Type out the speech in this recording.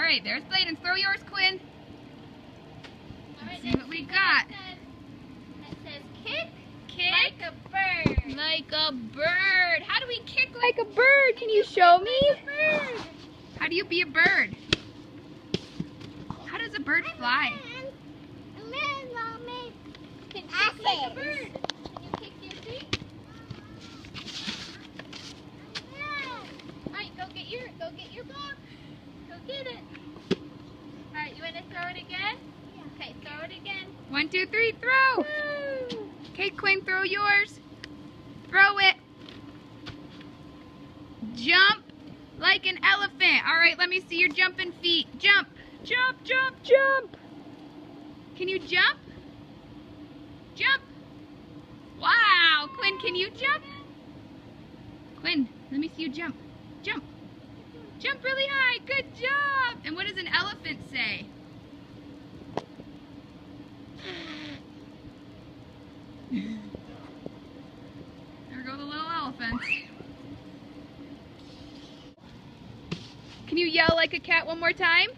right, there's Bladen. Throw yours, Quinn. Let's see what we got. It says kick Kick like a bird. like a bird. How do we kick like a bird? Can you show me? Bird. How do you be a bird? How does a bird fly? Can kick like a bird. Can you kick your feet? Alright, go get your ball. Go get it. Alright, you wanna throw it again? Okay, throw it again. 1, 2, 3, throw. Woo! Okay, Quinn, throw yours. Throw it. Jump like an elephant. All right, let me see your jumping feet. Jump, jump, jump, jump. Can you jump? Jump. Wow, Quinn, can you jump? Quinn, let me see you jump. Jump. Jump really high. Good job. And what does an elephant say? There go the little elephants. Can you yell like a cat one more time?